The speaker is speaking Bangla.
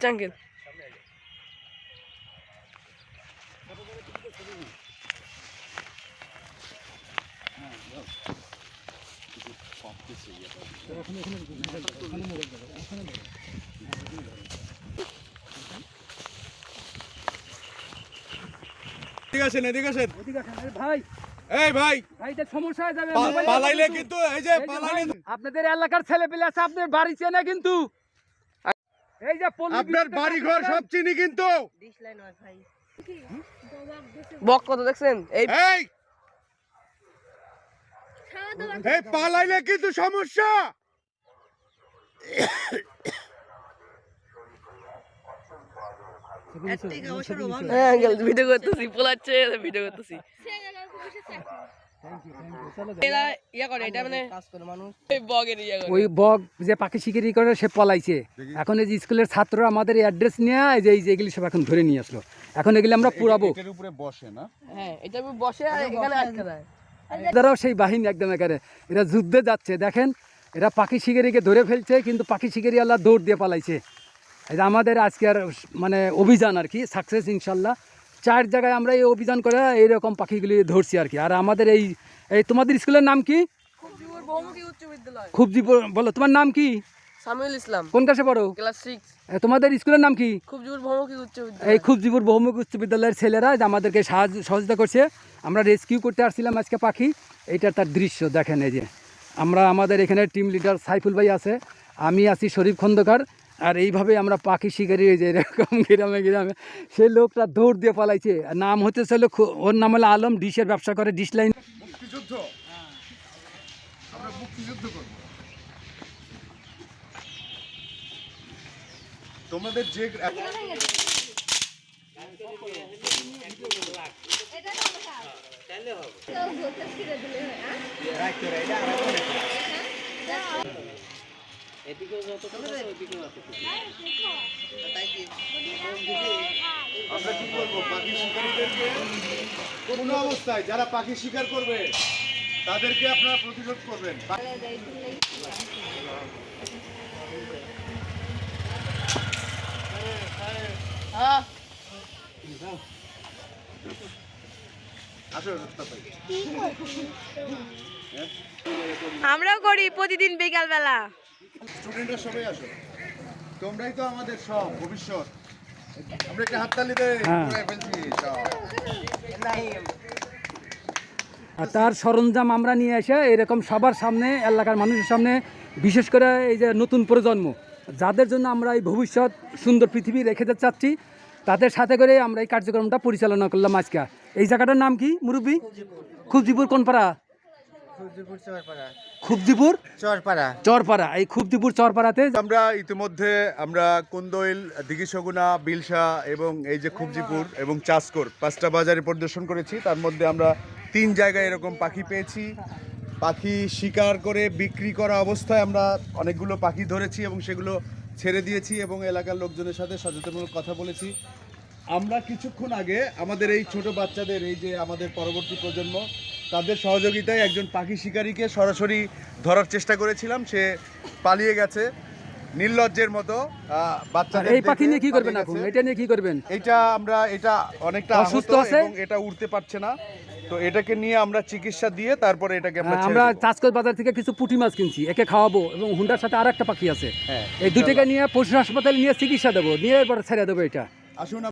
আচ্ছা আঙ্কেল। ঠিক আছে এদিকে আসেন ভাই এই ভাই ভাই এটা সমস্যা হয়ে যাবে পালাইলে কিন্তু এই যে পালাইলে আপনাদের এলাকার ছেলে পেলে আছে আপনার বাড়ি চেনে কিন্তু এই যে আপনার বাড়ি ঘর সব চিনি কিন্তু বক কত দেখছেন? এই এই এই পালাইলে কিন্তু সমস্যা। হ্যাঁ আঙ্কেল ভিডিও করতেছি, পোলাচ্ছে ভিডিও করতেছি। ওই বক যে পাখি শিকারি করে সে পলাইছে। এখন এই যে স্কুলের ছাত্ররা আমাদের অ্যাড্রেস নিয়ে এই যে এগুলি সব এখন ধরে নিয়ে আসলো। এখন এগুলি আমরা পুরাবো। এর উপরে বসে না? হ্যাঁ এটা বসে আর এখানে আটকে দেয়। এরাও সেই বাহিনী একদম একারে, এরা যুদ্ধে যাচ্ছে। দেখেন এরা পাখি শিকারিকে ধরে ফেলছে, কিন্তু পাখি শিকারি আল্লাহ দৌড় দিয়ে পালাইছে। এটা আমাদের আজকের মানে অভিযান আর কি, সাকসেস ইনশাল্লাহ। 4 জায়গায় আমরা এই অভিযান করে এইরকম পাখিগুলি ধরছি আর কি। আর আমাদের এই তোমাদের স্কুলের নাম কি? খুবজিপুর বহুমুখী উচ্চ বিদ্যালয়। খুবজিপুর, বলো তোমার নাম কি? সামিউল ইসলাম। কোন ক্লাসে পড়ো? ক্লাস 6। তোমাদের স্কুলের নাম কি? খুবজিপুর বহুমুখী উচ্চ বিদ্যালয়। এই খুবজিপুর বহুমুখী উচ্চ বিদ্যালয়ের ছেলেরা আমাদেরকে সহযোগিতা করছে। আমরা রেস্কিউ করতে আসছিলাম আজকে পাখি। এইটা তার দৃশ্য দেখেন। এই যে আমরা আমাদের এখানে টিম লিডার সাইফুল ভাই আছে, আমি আছি শরীফ খন্দকার। আর এইভাবে আমরা পাখি শিকারি, এই যে এরকম গ্রামে গ্রামে সেই লোকটা দৌড় দিয়ে পালাইছে। নাম হতে ছিল, ওর নাম হলো আলম, ডিশের ব্যবসা করে, ডিশ লাইন। মুক্তিযুদ্ধ, আমরা মুক্তিযুদ্ধ করব। তোমাদের যে আমরা কি করবো, পাখি শিকারীদেরকে কোনো অবস্থায় যারা পাখি শিকার করবে তাদেরকে আপনারা প্রতিরোধ করবেন। আমরাও করি প্রতিদিন বিকাল বেলা। স্টুডেন্টরা সবাই আসো, তোমরাই তো আমাদের সব ভবিষ্যৎ। আমরা একটা হাততালিতে করে ফেলছি সব। আর তার সরঞ্জাম আমরা নিয়ে এসে এরকম সবার সামনে, এলাকার মানুষের সামনে, বিশেষ করে এই যে নতুন প্রজন্ম যাদের জন্য আমরা এই ভবিষ্যৎ সুন্দর পৃথিবী রেখে দিতে চাচ্ছি, তাদের সাথে করে আমরা এই কার্যক্রমটা পরিচালনা করলাম আজকে। এই জায়গাটার নাম কি মুরব্বী? খুবজিপুর কোন পাড়া? খুবজিপুর চরপাড়া। এই খুবজিপুর চরপাড়াতে আমরা ইতিমধ্যে আমরা কুন্দইল, দিঘিসগুনা, বিলসা এবং এই যে খুবজিপুর এবং চাষকর 5টা বাজারে পরিদর্শন করেছি। তার মধ্যে আমরা 3 জায়গায় এরকম পাখি পেয়েছি। পাখি শিকার করে বিক্রি করা অবস্থায় আমরা অনেকগুলো পাখি ধরেছি এবং সেগুলো ছেড়ে দিয়েছি এবং এলাকার লোকজনের সাথে সচেতনমূলক কথা বলেছি। আমরা কিছুক্ষণ আগে আমাদের এই ছোট বাচ্চাদের, এই যে আমাদের পরবর্তী প্রজন্ম, তাদের সহযোগিতায় একজন পাখি শিকারীকে সরাসরি ধরার চেষ্টা করেছিলাম। সে পালিয়ে গেছে নির্লজ্জের মতো। বাচ্চাদের এই পাখি নিয়ে কি করবেন এখন? এটা নিয়ে কি করবেন? এটা অনেকটা অসুস্থ আছে এবং এটা উঠতে পারছে না। তো এটাকে নিয়ে আমরা চিকিৎসা দিয়ে তারপরে এটাকে আমরা চাষকর বাজার থেকে কিছু পুঁটি মাছ কিনছি, একে খাওয়াবো এবং হুন্ডার সাথে আর একটা পাখি আছে। এই দুটোকে নিয়ে পশু হাসপাতালে নিয়ে চিকিৎসা দেবো, নিয়ে এবার ছেড়ে দেবো। এটা আসুন।